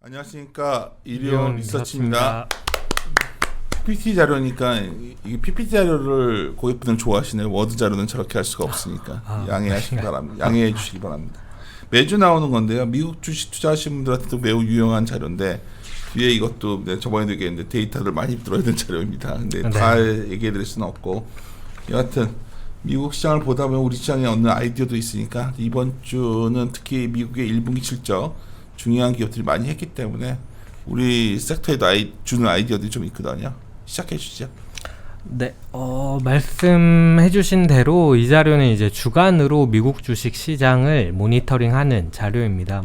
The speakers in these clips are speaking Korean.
안녕하십니까, 이리온 리서치입니다. 리서치입니다. PPT 자료니까 이 PPT 자료를 고객분들 좋아하시네요. 워드 자료는 저렇게 할 수가 없으니까 양해하시기 바랍니다. 양해해 주시기 바랍니다. 매주 나오는 건데요. 미국 주식 투자하시는 분들한테도 매우 유용한 자료인데 뒤에 이것도 저번에도 얘기했는데 데이터를 많이 들어야 되는 자료입니다. 근데 다 얘기해 드릴 수는 없고 여하튼 미국 시장을 보다 보면 우리 시장에 얻는 아이디어도 있으니까 이번 주는 특히 미국의 1분기 실적 중요한 기업들이 많이 했기 때문에 우리 섹터에도 주는 아이디어들이 좀 있거든요. 시작해 주시죠. 네, 말씀해주신 대로 이 자료는 이제 주간으로 미국 주식 시장을 모니터링하는 자료입니다.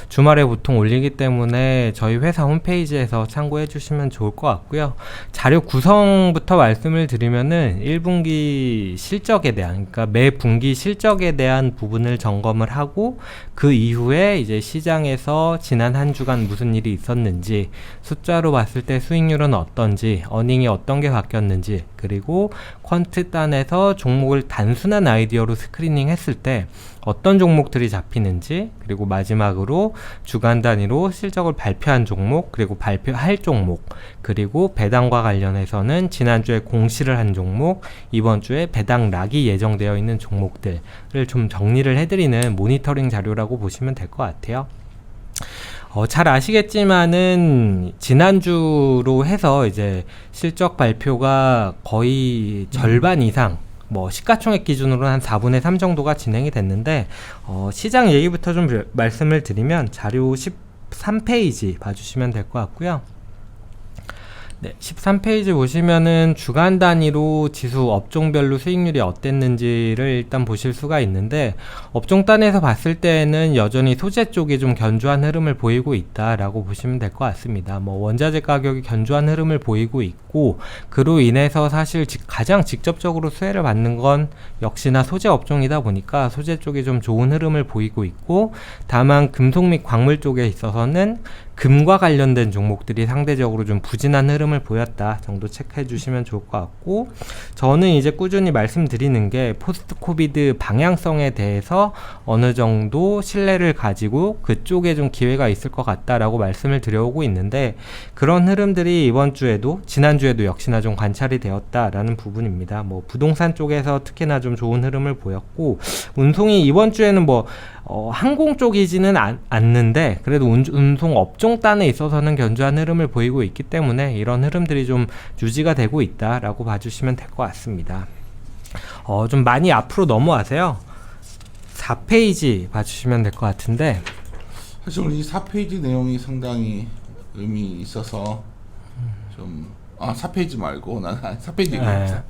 주말에 보통 올리기 때문에 저희 회사 홈페이지에서 참고해주시면 좋을 것 같고요. 자료 구성부터 말씀을 드리면은 1분기 실적에 대한, 그러니까 매 분기 실적에 대한 부분을 점검을 하고 그 이후에 이제 시장에서 지난 한 주간 무슨 일이 있었는지, 숫자로 봤을 때 수익률은 어떤지, 어닝이 어떤 게 바뀌었는지, 그리고 퀀트 단에서 종목을 단순한 아이디어로 스크리닝 했을 때 어떤 종목들이 잡히는지, 그리고 마지막으로 주간 단위로 실적을 발표한 종목, 그리고 발표할 종목, 그리고 배당과 관련해서는 지난주에 공시를 한 종목, 이번 주에 배당락이 예정되어 있는 종목들을 좀 정리를 해드리는 모니터링 자료라고 보시면 될 것 같아요. 잘 아시겠지만은 지난주로 해서 이제 실적 발표가 거의 절반 이상, 시가총액 기준으로는 한 4분의 3 정도가 진행이 됐는데, 시장 얘기부터 좀 말씀을 드리면 자료 13페이지 봐주시면 될 것 같고요. 네, 13페이지 보시면은 주간 단위로 지수 업종별로 수익률이 어땠는지를 일단 보실 수가 있는데, 업종 단에서 봤을 때는 여전히 소재 쪽이 좀 견조한 흐름을 보이고 있다라고 보시면 될 것 같습니다. 원자재 가격이 견조한 흐름을 보이고 있고, 그로 인해서 사실 가장 직접적으로 수혜를 받는 건 역시나 소재 업종이다 보니까 소재 쪽이 좀 좋은 흐름을 보이고 있고, 다만 금속 및 광물 쪽에 있어서는 금과 관련된 종목들이 상대적으로 좀 부진한 흐름을 보였다 정도 체크해 주시면 좋을 것 같고, 저는 이제 꾸준히 말씀드리는 게 포스트 코비드 방향성에 대해서 어느 정도 신뢰를 가지고 그쪽에 좀 기회가 있을 것 같다라고 말씀을 드려오고 있는데, 그런 흐름들이 이번 주에도 지난주에도 역시나 좀 관찰이 되었다라는 부분입니다. 부동산 쪽에서 특히나 좀 좋은 흐름을 보였고, 운송이 이번 주에는 항공 쪽이지는 않는데 그래도 운송 업종 단에 있어서는 견조한 흐름을 보이고 있기 때문에 이런 흐름들이 좀 유지가 되고 있다라고 봐주시면 될 것 같습니다. 좀 많이 앞으로 넘어가세요. 4페이지 봐주시면 될 것 같은데, 사실 오늘 이 4페이지 내용이 상당히 의미 있어서 좀 4페이지 말고 난 4페이지 얘기합니다.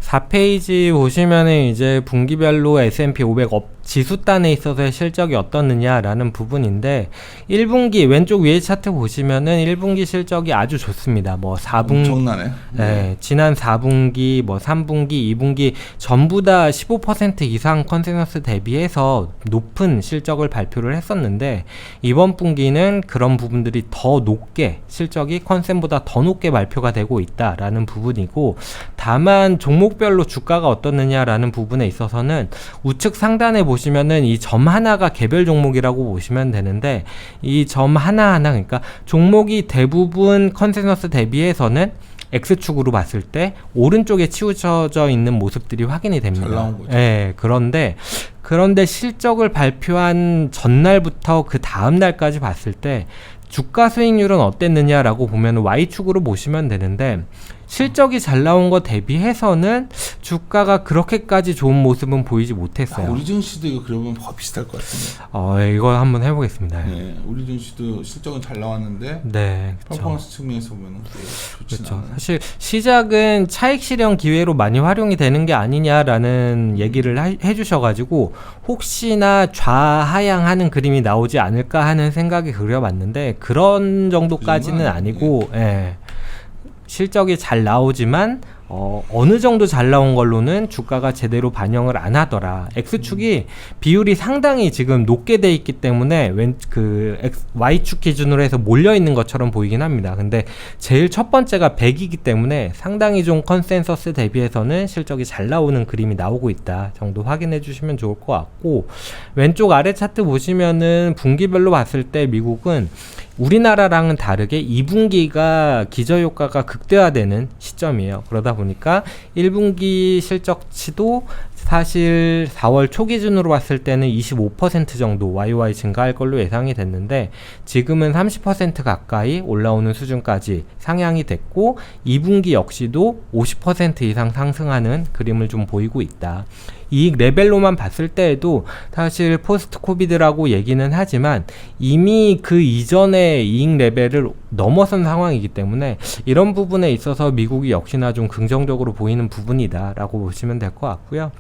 4페이지 보시면은 이제 분기별로 S&P 500 지수단에 있어서의 실적이 어떻느냐라는 부분인데, 1분기 왼쪽 위에 차트 보시면은 1분기 실적이 아주 좋습니다. 4분기, 엄청나네. 지난 4분기, 3분기, 2분기 전부 다 15% 이상 컨센서스 대비해서 높은 실적을 발표를 했었는데, 이번 분기는 그런 부분들이 더 높게, 실적이 컨센보다 더 높게 발표가 되고 있다라는 부분이고, 다만 종목별로 주가가 어떻느냐라는 부분에 있어서는 우측 상단에 보시면은 이 점 하나가 개별 종목이라고 보시면 되는데, 이 점 하나하나, 그러니까 종목이 대부분 컨센서스 대비해서는 X축으로 봤을 때 오른쪽에 치우쳐져 있는 모습들이 확인이 됩니다. 잘 나온 거죠. 네, 그런데 실적을 발표한 전날부터 그 다음 날까지 봤을 때 주가 수익률은 어땠느냐라고 보면 Y축으로 보시면 되는데, 실적이 잘 나온 거 대비해서는 주가가 그렇게까지 좋은 모습은 보이지 못했어요. 우리 증시도 이거 그러면 비슷할 것 같은데. 이거 한번 해보겠습니다. 네, 우리 증시도 실적은 잘 나왔는데, 네, 퍼포먼스 측면에서 보면 좋지 않아요. 사실 시작은 차익 실현 기회로 많이 활용이 되는 게 아니냐라는 얘기를 해주셔가지고 혹시나 좌하향하는 그림이 나오지 않을까 하는 생각이 그려봤는데, 그런 정도까지는 아니고, 실적이 잘 나오지만 어느 정도 잘 나온 걸로는 주가가 제대로 반영을 안 하더라. X축이 비율이 상당히 지금 높게 돼 있기 때문에 Y축 기준으로 해서 몰려 있는 것처럼 보이긴 합니다. 근데 제일 첫 번째가 100이기 때문에 상당히 좀 컨센서스 대비해서는 실적이 잘 나오는 그림이 나오고 있다 정도 확인해 주시면 좋을 것 같고, 왼쪽 아래 차트 보시면은 분기별로 봤을 때 미국은 우리나라랑은 다르게 2분기가 기저효과가 극대화되는 시점이에요. 그러다 보니까 1분기 실적치도 사실 4월 초 기준으로 봤을 때는 25% 정도 YOY 증가할 걸로 예상이 됐는데 지금은 30% 가까이 올라오는 수준까지 상향이 됐고 2분기 역시도 50% 이상 상승하는 그림을 좀 보이고 있다. 이익 레벨로만 봤을 때에도 사실 포스트 코비드라고 얘기는 하지만 이미 그 이전의 이익 레벨을 넘어선 상황이기 때문에 이런 부분에 있어서 미국이 역시나 좀 긍정적으로 보이는 부분이다 라고 보시면 될 것 같고요.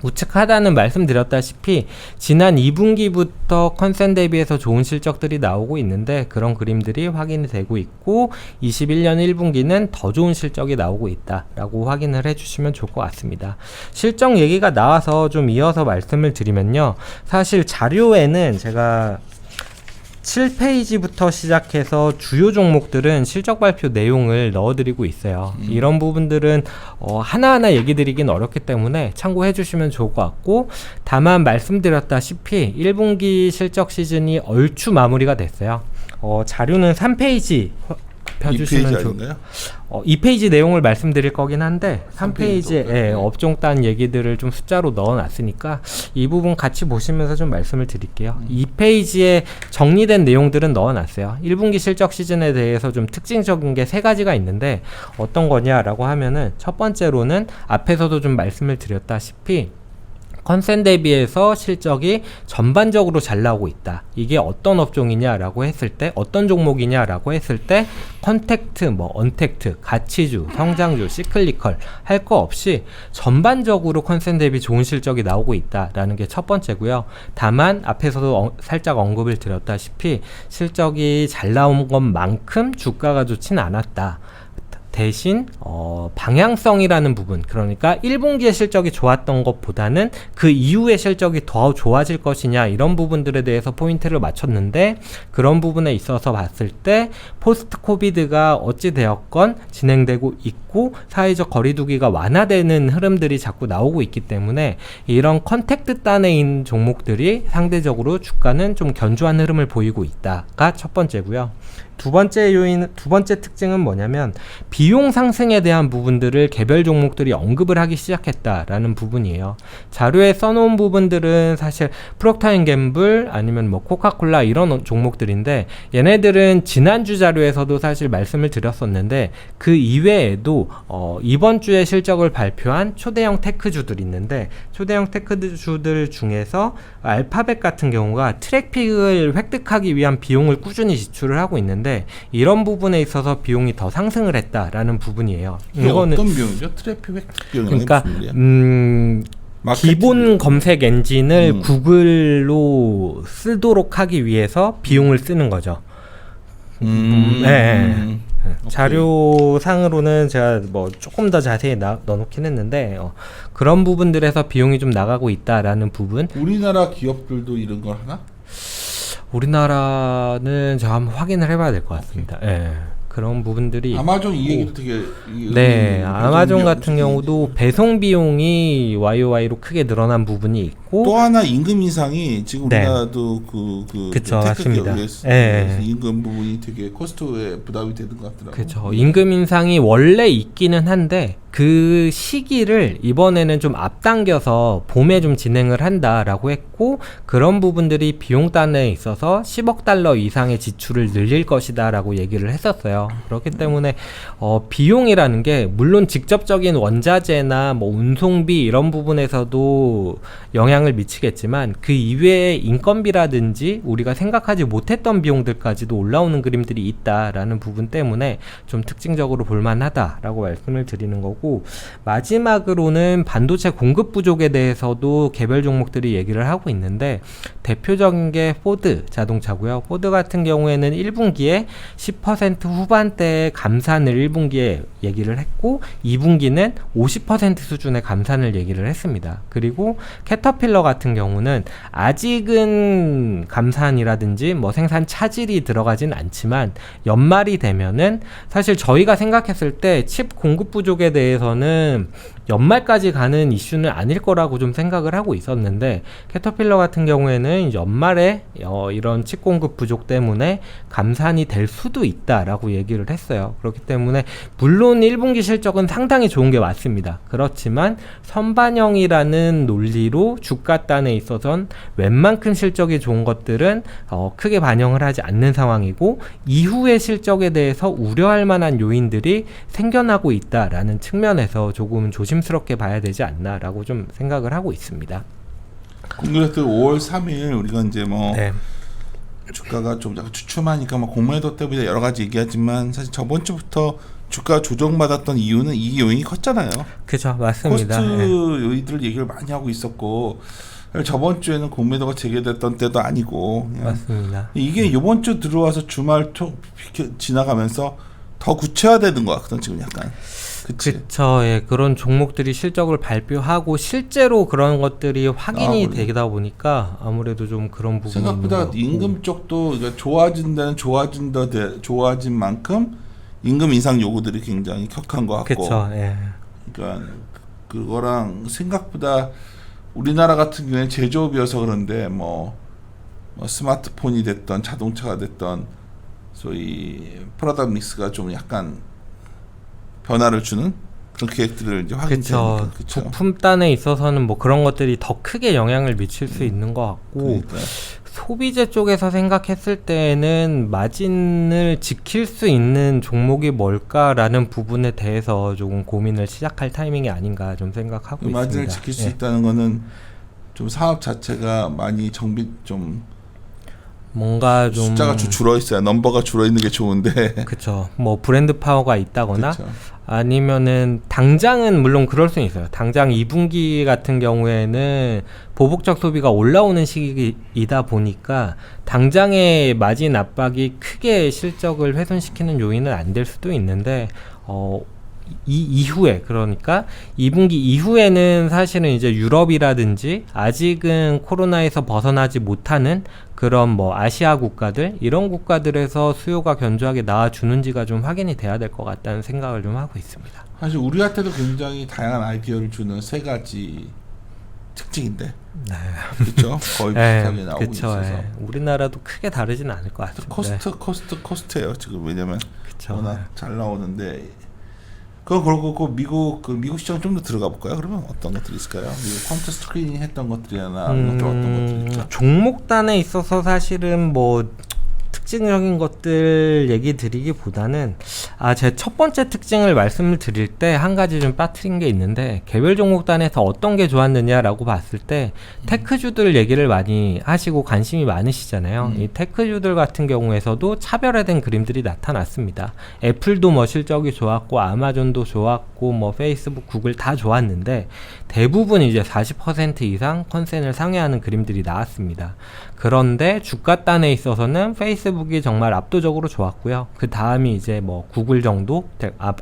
우측 하단은 말씀드렸다시피 지난 2분기부터 컨센 대비해서 좋은 실적들이 나오고 있는데 그런 그림들이 확인이 되고 있고 21년 1분기는 더 좋은 실적이 나오고 있다라고 확인을 해주시면 좋을 것 같습니다. 실적 얘기가 나와서 좀 이어서 말씀을 드리면요. 사실 자료에는 제가 7페이지부터 시작해서 주요 종목들은 실적 발표 내용을 넣어드리고 있어요. 이런 부분들은 하나하나 얘기 드리긴 어렵기 때문에 참고해 주시면 좋을 것 같고 다만 말씀드렸다시피 1분기 실적 시즌이 얼추 마무리가 됐어요. 자료는 3페이지 펴주시면 2페이지 내용을 말씀드릴 거긴 한데 3페이지에 업종단 얘기들을 좀 숫자로 넣어놨으니까 이 부분 같이 보시면서 좀 말씀을 드릴게요. 2페이지에 정리된 내용들은 넣어놨어요. 1분기 실적 시즌에 대해서 좀 특징적인 게 3가지가 있는데 어떤 거냐라고 하면은 첫 번째로는 앞에서도 좀 말씀을 드렸다시피 컨센 대비해서 실적이 전반적으로 잘 나오고 있다. 이게 어떤 업종이냐라고 했을 때 어떤 종목이냐라고 했을 때 컨택트, 언택트, 가치주, 성장주, 시클리컬 할 거 없이 전반적으로 컨센 대비 좋은 실적이 나오고 있다라는 게 첫 번째고요. 다만 앞에서도 살짝 언급을 드렸다시피 실적이 잘 나온 것만큼 주가가 좋진 않았다. 대신 방향성이라는 부분, 그러니까 1분기의 실적이 좋았던 것보다는 그 이후의 실적이 더 좋아질 것이냐 이런 부분들에 대해서 포인트를 맞췄는데 그런 부분에 있어서 봤을 때 포스트 코비드가 어찌 되었건 진행되고 있고 사회적 거리두기가 완화되는 흐름들이 자꾸 나오고 있기 때문에 이런 컨택트 단에 있는 종목들이 상대적으로 주가는 좀 견조한 흐름을 보이고 있다가 첫 번째고요. 두 번째 특징은 뭐냐면 비용 상승에 대한 부분들을 개별 종목들이 언급을 하기 시작했다라는 부분이에요. 자료에 써놓은 부분들은 사실 프록터앤갬블 아니면 코카콜라 이런 종목들인데 얘네들은 지난주 자료에서도 사실 말씀을 드렸었는데 그 이외에도 이번 주에 실적을 발표한 초대형 테크주들이 있는데 초대형 테크주들 중에서 알파벳 같은 경우가 트래픽을 획득하기 위한 비용을 꾸준히 지출을 하고 있는데 이런 부분에 있어서 비용이 더 상승을 했다라는 부분이에요. 이거는 어떤 비용이죠? 트래픽 획득 비용이 그러니까 기본 검색 엔진을 구글로 쓰도록 하기 위해서 비용을 쓰는 거죠. 네. 자료상으로는 제가 조금 더 자세히 넣어놓긴 했는데 그런 부분들에서 비용이 좀 나가고 있다라는 부분. 우리나라 기업들도 이런 걸 하나? 우리나라는 제가 한번 확인을 해봐야 될 것 같습니다. 예. 그런 부분들이 아마존 이 얘기도 되게 네, 아마존 같은 경우도 배송 비용이 YOY로 크게 늘어난 부분이 있고 또 하나 임금 인상이 지금 네. 우리나라도 그쵸, 맞습니다. 네. 임금 부분이 되게 코스트에 부담이 되는 것 같더라고요. 그렇죠. 임금 인상이 원래 있기는 한데 그 시기를 이번에는 좀 앞당겨서 봄에 좀 진행을 한다라고 했고 그런 부분들이 비용단에 있어서 10억 달러 이상의 지출을 늘릴 것이다 라고 얘기를 했었어요. 그렇기 때문에 비용이라는 게 물론 직접적인 원자재나 운송비 이런 부분에서도 영향을 미치겠지만 그 이외의 인건비라든지 우리가 생각하지 못했던 비용들까지도 올라오는 그림들이 있다라는 부분 때문에 좀 특징적으로 볼만하다라고 말씀을 드리는 거고 마지막으로는 반도체 공급 부족에 대해서도 개별 종목들이 얘기를 하고 있는데 대표적인 게 포드 자동차고요. 포드 같은 경우에는 1분기에 10% 후반대의 감산을 1분기에 얘기를 했고 2분기는 50% 수준의 감산을 얘기를 했습니다. 그리고 캐터필러 같은 경우는 아직은 감산이라든지 생산 차질이 들어가진 않지만 연말이 되면은 사실 저희가 생각했을 때 칩 공급 부족에 대해서는 연말까지 가는 이슈는 아닐 거라고 좀 생각을 하고 있었는데 캐터필러 같은 경우에는 이제 연말에 이런 칩 공급 부족 때문에 감산이 될 수도 있다라고 얘기를 했어요. 그렇기 때문에 물론 1분기 실적은 상당히 좋은 게 맞습니다. 그렇지만 선반영이라는 논리로 주가단에 있어선 웬만큼 실적이 좋은 것들은 크게 반영을 하지 않는 상황이고 이후의 실적에 대해서 우려할 만한 요인들이 생겨나고 있다라는 측면에서 조금 조심스럽게 봐야 되지 않나라고 좀 생각을 하고 있습니다. 공교롭게 5월 3일 우리가 이제 뭐 네. 주가가 좀 약간 주춤하니까 뭐 공매도 때문에 여러 가지 얘기하지만 사실 저번 주부터 주가 조정받았던 이유는 이 요인이 컸잖아요. 그죠, 맞습니다. 코스트 예. 요인들 얘기를 많이 하고 있었고 저번 주에는 공매도가 재개됐던 때도 아니고 그냥 맞습니다. 이게 이번 주 들어와서 주말 지나가면서 더 구체화되는 것 같거든 지금 약간. 그치? 그쵸, 예, 그런 종목들이 실적을 발표하고 실제로 그런 것들이 확인이 되다 보니까 아무래도 좀 그런 부분이 생각보다 있는 것 같고. 임금 쪽도 그러니까 좋아진 만큼 임금 인상 요구들이 굉장히 격한 것 같고. 그쵸, 예. 그러니까 그거랑 생각보다 우리나라 같은 경우에 제조업이어서 그런데 뭐 스마트폰이 됐던 자동차가 됐던 소위 프로덕트 믹스가 좀 약간 변화를 주는 그런 계획들을 이제 확인되니까. 그쵸. 부품단에 있어서는 뭐 그런 것들이 더 크게 영향을 미칠 수 있는 것 같고 그러니까. 소비재 쪽에서 생각했을 때는 마진을 지킬 수 있는 종목이 뭘까라는 부분에 대해서 조금 고민을 시작할 타이밍이 아닌가 좀 생각하고 있습니다. 마진을 지킬 수 있다는 거는 좀 사업 자체가 많이 좀 뭔가 좀 숫자가 줄어 있어야 넘버가 줄어 있는 게 좋은데. 그쵸. 뭐 브랜드 파워가 있다거나 그쵸. 아니면은 당장은 물론 그럴 수는 있어요. 당장 2분기 같은 경우에는 보복적 소비가 올라오는 시기이다 보니까 당장의 마진 압박이 크게 실적을 훼손시키는 요인은 안 될 수도 있는데 이 이후에 그러니까 2분기 이후에는 사실은 이제 유럽이라든지 아직은 코로나에서 벗어나지 못하는 그런 뭐 아시아 국가들 이런 국가들에서 수요가 견조하게 나와주는지가 좀 확인이 돼야 될 것 같다는 생각을 좀 하고 있습니다. 사실 우리한테도 굉장히 다양한 아이디어를 주는 세 가지 특징인데. 네. 그렇죠. 거의 비슷하게 나오고 있어서. 우리나라도 크게 다르진 않을 것 같습니다. 코스트예요 지금. 왜냐면 그쵸. 워낙 잘 나오는데. 그리고 미국 시장 좀 더 들어가 볼까요? 그러면 어떤 것들이 있을까요? 미국 퀀트 스크리닝 했던 것들이나 이런 것들 어떤 것들이 있죠? 종목단에 있어서 사실은 뭐 특징적인 것들 얘기 드리기보다는 제 첫 번째 특징을 말씀을 드릴 때 한 가지 좀 빠뜨린 게 있는데 개별 종목단에서 어떤 게 좋았느냐라고 봤을 때 테크주들 얘기를 많이 하시고 관심이 많으시잖아요. 이 테크주들 같은 경우에서도 차별화된 그림들이 나타났습니다. 애플도 뭐 실적이 좋았고 아마존도 좋았고 뭐 페이스북, 구글 다 좋았는데 대부분 이제 40% 이상 컨센을 상회하는 그림들이 나왔습니다. 그런데 주가단에 있어서는 페이스북이 정말 압도적으로 좋았고요. 그 다음이 이제 뭐 구글 정도,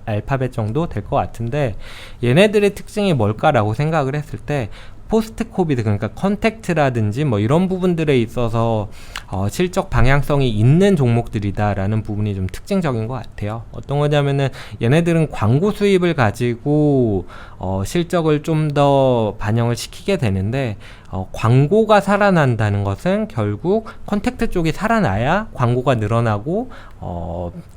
알파벳 정도 될 것 같은데 얘네들의 특징이 뭘까라고 생각을 했을 때 포스트 코비드 그러니까 컨택트라든지 뭐 이런 부분들에 있어서 실적 방향성이 있는 종목들이다라는 부분이 좀 특징적인 것 같아요. 어떤 거냐면은 얘네들은 광고 수입을 가지고 실적을 좀 더 반영을 시키게 되는데 광고가 살아난다는 것은 결국 컨택트 쪽이 살아나야 광고가 늘어나고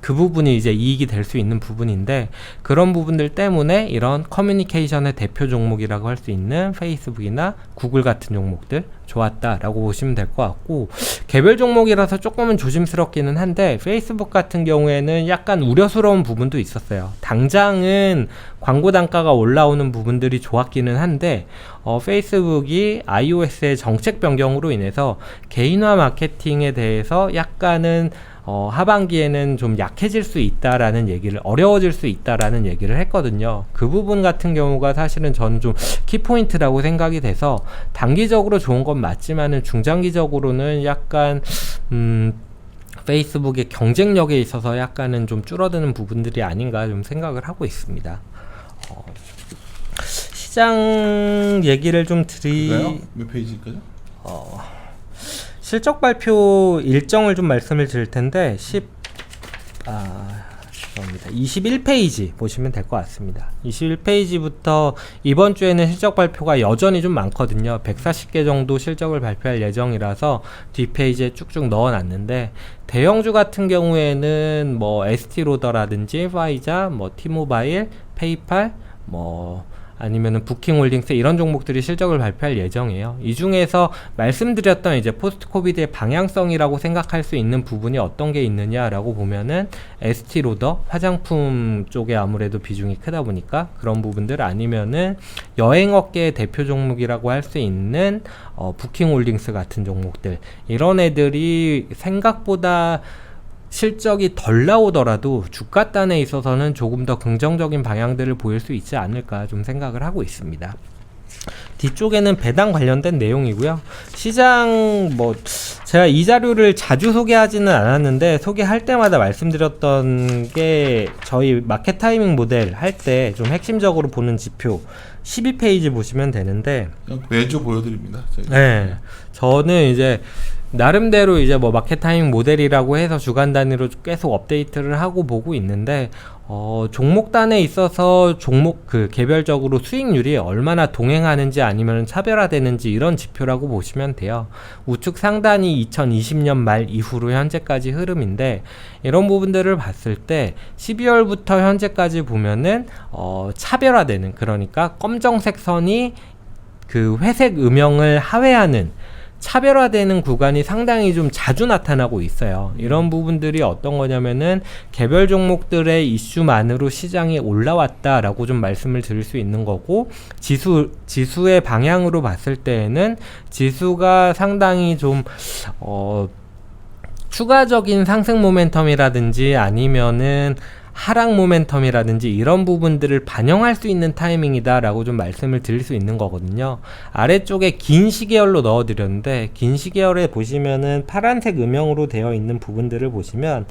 그 부분이 이제 이익이 될 수 있는 부분인데 그런 부분들 때문에 이런 커뮤니케이션의 대표 종목이라고 할 수 있는 페이스북이나 구글 같은 종목들 좋았다라고 보시면 될 것 같고 개별 종목이라서 조금은 조심스럽기는 한데 페이스북 같은 경우에는 약간 우려스러운 부분도 있었어요. 당장은 광고 단가가 올라오는 부분들이 좋았기는 한데 페이스북이 iOS의 정책 변경으로 인해서 개인화 마케팅에 대해서 약간은 하반기에는 좀 약해질 수 있다라는 얘기를 어려워질 수 있다라는 얘기를 했거든요. 그 부분 같은 경우가 사실은 저는 좀 키포인트라고 생각이 돼서 단기적으로 좋은 건 맞지만은 중장기적으로는 약간 페이스북의 경쟁력에 있어서 약간은 좀 줄어드는 부분들이 아닌가 좀 생각을 하고 있습니다. 시장 얘기를 좀 몇 페이지까지? 실적 발표 일정을 좀 말씀을 드릴 텐데 죄송합니다. 21페이지 보시면 될 것 같습니다. 21페이지부터 이번 주에는 실적 발표가 여전히 좀 많거든요. 140개 정도 실적을 발표할 예정이라서 뒷페이지에 쭉쭉 넣어놨는데, 대형주 같은 경우에는 뭐 ST로더라든지 파이자, 뭐 T모바일, 페이팔, 뭐 아니면은 부킹홀딩스 이런 종목들이 실적을 발표할 예정이에요. 이 중에서 말씀드렸던 이제 포스트 코비드의 방향성이라고 생각할 수 있는 부분이 어떤 게 있느냐라고 보면은 ST로더 화장품 쪽에 아무래도 비중이 크다 보니까 그런 부분들, 아니면은 여행업계의 대표 종목이라고 할 수 있는 부킹홀딩스 같은 종목들, 이런 애들이 생각보다 실적이 덜 나오더라도 주가 단에 있어서는 조금 더 긍정적인 방향들을 보일 수 있지 않을까 좀 생각을 하고 있습니다. 뒤쪽에는 배당 관련된 내용이고요. 시장 뭐 제가 이 자료를 자주 소개하지는 않았는데, 소개할 때마다 말씀드렸던 게 저희 마켓 타이밍 모델 할 때 좀 핵심적으로 보는 지표 12페이지 보시면 되는데, 매주 보여드립니다. 저희가. 네, 저는 이제 나름대로 이제 뭐 마켓 타이밍 모델이라고 해서 주간 단위로 계속 업데이트를 하고 보고 있는데, 종목 단에 있어서 종목 개별적으로 수익률이 얼마나 동행하는지 아니면 차별화되는지 이런 지표라고 보시면 돼요. 우측 상단이 2020년 말 이후로 현재까지 흐름인데, 이런 부분들을 봤을 때 12월부터 현재까지 보면은 차별화되는, 그러니까 검정색 선이 그 회색 음영을 하회하는 차별화되는 구간이 상당히 좀 자주 나타나고 있어요. 이런 부분들이 어떤 거냐면은 개별 종목들의 이슈만으로 시장이 올라왔다라고 좀 말씀을 드릴 수 있는 거고, 지수의 방향으로 봤을 때에는 지수가 상당히 좀 추가적인 상승 모멘텀이라든지 아니면은 하락 모멘텀이라든지 이런 부분들을 반영할 수 있는 타이밍이다 라고 좀 말씀을 드릴 수 있는 거거든요. 아래쪽에 긴 시계열로 넣어 드렸는데, 긴 시계열에 보시면은 파란색 음영으로 되어 있는 부분들을 보시면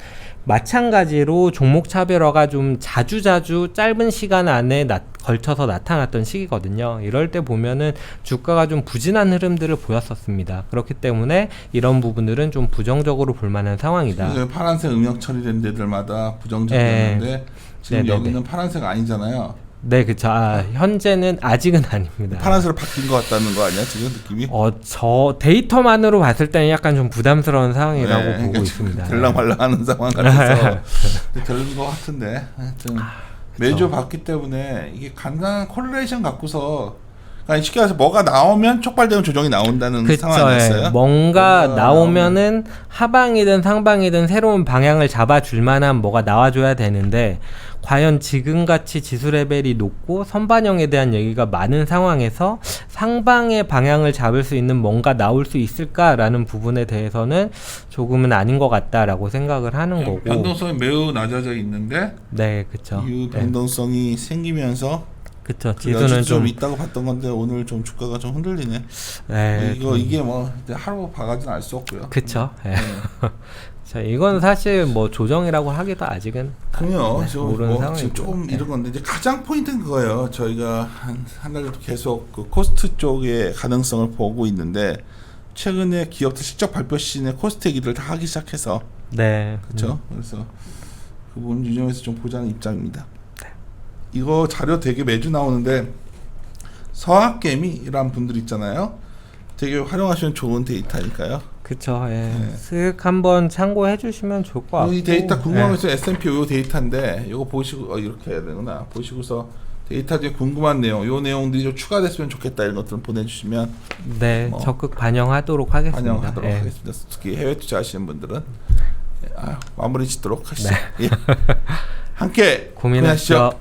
마찬가지로 종목 차별화가 좀 자주 짧은 시간 안에 걸쳐서 나타났던 시기거든요. 이럴 때 보면은 주가가 좀 부진한 흐름들을 보였었습니다. 그렇기 때문에 이런 부분들은 좀 부정적으로 볼 만한 상황이다. 파란색 음영 처리된 데들마다 부정적이었는데 지금 네네네. 여기는 파란색 아니잖아요. 네, 그쵸. 현재는 아직은 아닙니다. 파란색으로 바뀐 것 같다는 거 아니야 지금 느낌이? 저 데이터만으로 봤을 때는 약간 좀 부담스러운 상황이라고 보고 그러니까 있습니다. 들락말락하는 상황 같아서 되는 것 같은데, 하여튼 매주 봤기 때문에 이게 간단한 콜레이션 갖고서, 그러니까 쉽게 말해서 뭐가 나오면 촉발되는 조정이 나온다는 상황이었어요. 뭔가 나오면은 하방이든 상방이든 새로운 방향을 잡아줄 만한 뭐가 나와줘야 되는데, 과연 지금같이 지수 레벨이 높고 선반영에 대한 얘기가 많은 상황에서 상방의 방향을 잡을 수 있는 뭔가 나올 수 있을까라는 부분에 대해서는 조금은 아닌 것 같다라고 생각을 하는 거고, 변동성이 매우 낮아져 있는데, 네, 그쵸. 이 변동성이 생기면서 그쵸. 지수는 지수는 좀 있다고 봤던 건데 오늘 좀 주가가 좀 흔들리네. 네, 이게 뭐 하루 봐가지는 알 수 없고요. 그쵸. 자, 이건 사실 뭐 조정이라고 하기도 아직은 그럼요. 모르는 상황이고. 지금 조금 이런 건데, 이제 가장 포인트는 그거예요. 저희가 한 달 정도 계속 그 코스트 쪽의 가능성을 보고 있는데, 최근에 기업들 실적 발표 시즌에 코스트 얘기를 다 하기 시작해서, 네, 그렇죠. 그래서 그 부분 유념해서 좀 보자는 입장입니다. 이거 자료 되게 매주 나오는데, 서학개미라는 분들 있잖아요. 되게 활용하시면 좋은 데이터니까요. 그쵸. 쓱 한번 참고해 주시면 좋을 것 같고, 이 데이터 궁금한 거 있어요. S&P 요 데이터인데 이거 보시고 이렇게 해야 되구나. 보시고서 데이터 중에 궁금한 내용, 요 내용들이 좀 추가됐으면 좋겠다 이런 것들은 보내주시면 네, 적극 반영하도록 하겠습니다. 반영하도록 하겠습니다. 특히 해외 투자하시는 분들은 마무리 짓도록 하시죠. 네. 예. 함께 고민하시죠.